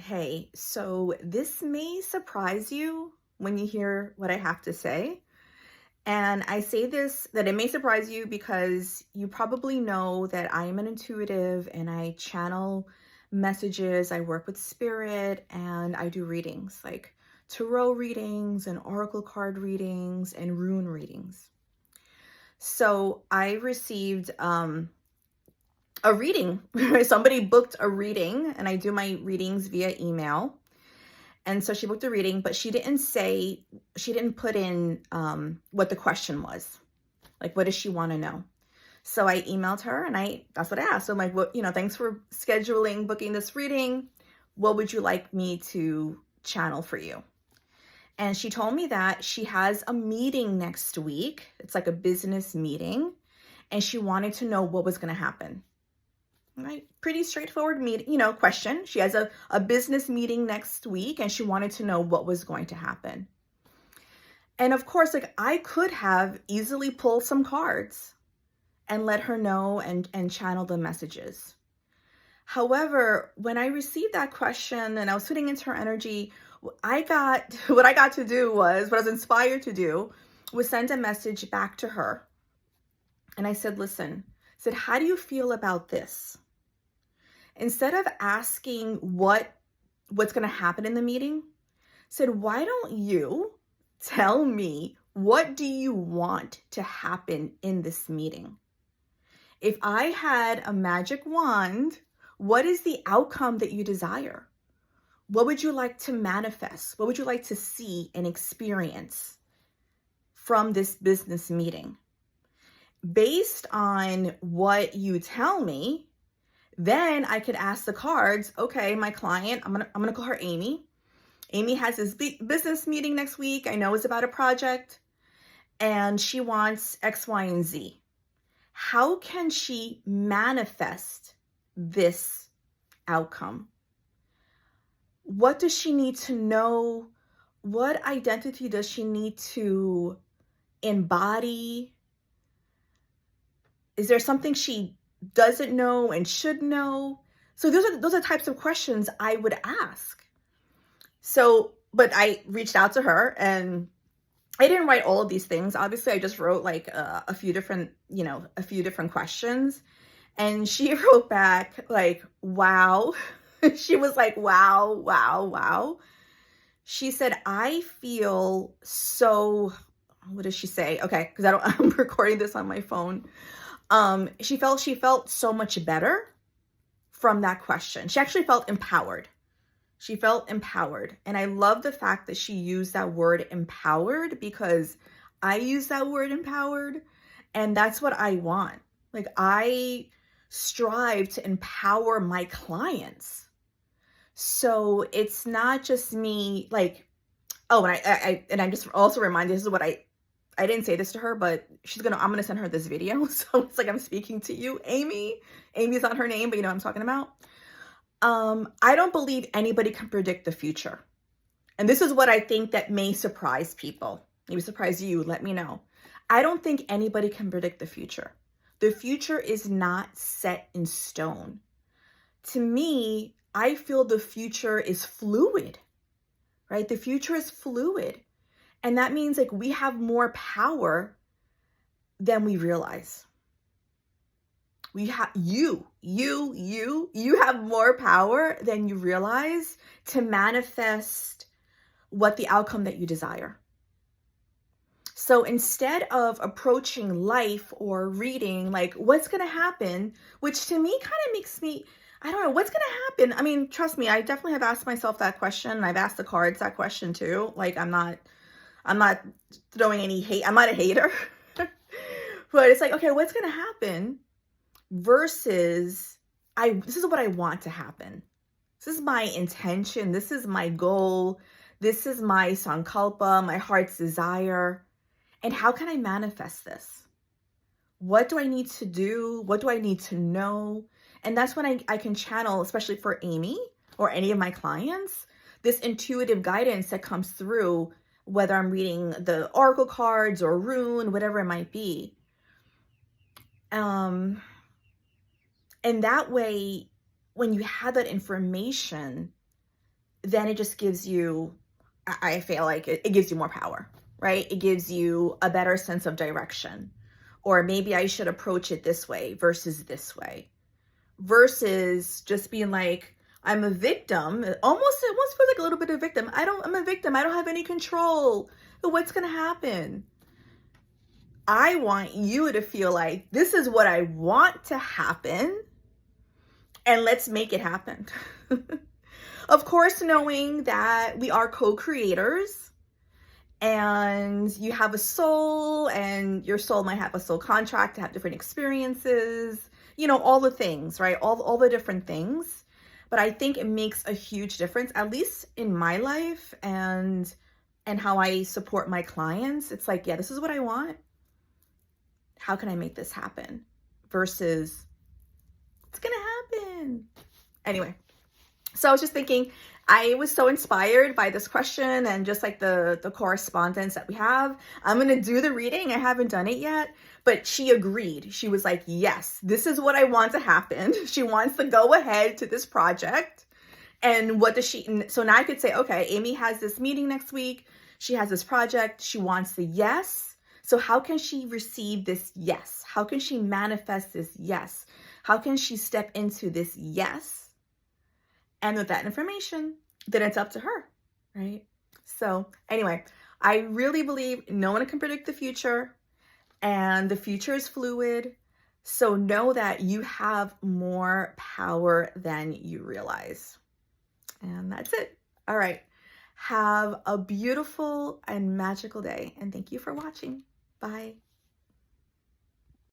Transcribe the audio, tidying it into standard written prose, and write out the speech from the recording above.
Hey, so this may surprise you when you hear what I have to say. And I say this that it may surprise you because you probably know that I am an intuitive and I channel messages. I work with spirit and I do readings like tarot readings and oracle card readings and rune readings. So I received a reading. Somebody booked a reading and I do my readings via email. And so she booked a reading, but she didn't put in what the question was. Like, what does she want to know? So I emailed her and that's what I asked. So I'm like, thanks for booking this reading. What would you like me to channel for you? And she told me that she has a meeting next week. It's like a business meeting. And she wanted to know what was going to happen. Right? Pretty straightforward question. She has a business meeting next week and she wanted to know what was going to happen. And of course, like I could have easily pulled some cards and let her know and channel the messages. However, when I received that question and I was putting into her energy, what I got to do was, what I was inspired to do was send a message back to her. And I said, listen, how do you feel about this? Instead of asking what's going to happen in the meeting, said, why don't you tell me what do you want to happen in this meeting? If I had a magic wand, what is the outcome that you desire? What would you like to manifest? What would you like to see and experience from this business meeting? Based on what you tell me, then I could ask the cards, okay, my client, I'm gonna call her Amy. Amy has this business meeting next week. I know it's about a project and she wants X, Y, and Z. How can she manifest this outcome? What does she need to know? What identity does she need to embody? Is there something she doesn't know and should know? So those are types of questions I would ask. So, but I reached out to her and I didn't write all of these things. Obviously, I just wrote like a few different questions. And she wrote back like, wow. She was like, wow, wow, wow. She said, I feel so, what does she say? Okay, because I'm recording this on my phone. She felt so much better from that question. She actually felt empowered. She felt empowered. And I love the fact that she used that word empowered because I use that word empowered and that's what I want. Like I strive to empower my clients. So it's not just me like, oh, and I'm just also reminded, this is what I didn't say this to her, but I'm going to send her this video. So it's like, I'm speaking to you, Amy. Amy's not her name, but you know what I'm talking about. I don't believe anybody can predict the future. And this is what I think that may surprise people. Maybe surprise you, let me know. I don't think anybody can predict the future. The future is not set in stone. To me, I feel the future is fluid, right? The future is fluid. And that means like we have more power than we realize. We have you have more power than you realize to manifest what the outcome that you desire. So instead of approaching life or reading, like what's going to happen, which to me kind of makes me, I don't know, what's going to happen? I mean, trust me, I definitely have asked myself that question. I've asked the cards that question too. Like I'm not throwing any hate. I'm not a hater, but it's like, okay, what's going to happen versus this is what I want to happen. This is my intention. This is my goal. This is my sankalpa, my heart's desire. And how can I manifest this? What do I need to do? What do I need to know? And that's when I can channel, especially for Amy or any of my clients, this intuitive guidance that comes through, whether I'm reading the oracle cards or rune, whatever it might be. And that way, when you have that information, then it just gives you, I feel like it gives you more power, right? It gives you a better sense of direction. Or maybe I should approach it this way versus this way. Versus just being like, I'm a victim. It almost feels like a little bit of victim. I'm a victim. I don't have any control of what's going to happen. I want you to feel like this is what I want to happen, and let's make it happen. Of course, knowing that we are co-creators, and you have a soul, and your soul might have a soul contract to have different experiences, all the things, right? All the different things. But I think it makes a huge difference, at least in my life and how I support my clients. It's like, yeah, this is what I want. How can I make this happen? Versus, it's going to happen. Anyway, so I was just thinking, I was so inspired by this question and just like the correspondence that we have. I'm going to do the reading. I haven't done it yet, but she agreed. She was like, yes, this is what I want to happen. She wants to go ahead to this project. And what does she, so now I could say, okay, Amy has this meeting next week. She has this project. She wants the yes. So how can she receive this yes? How can she manifest this yes? How can she step into this yes? And with that information, then it's up to her, right? So anyway, I really believe no one can predict the future, and the future is fluid. So know that you have more power than you realize. And that's it. All right. Have a beautiful and magical day. And thank you for watching. Bye.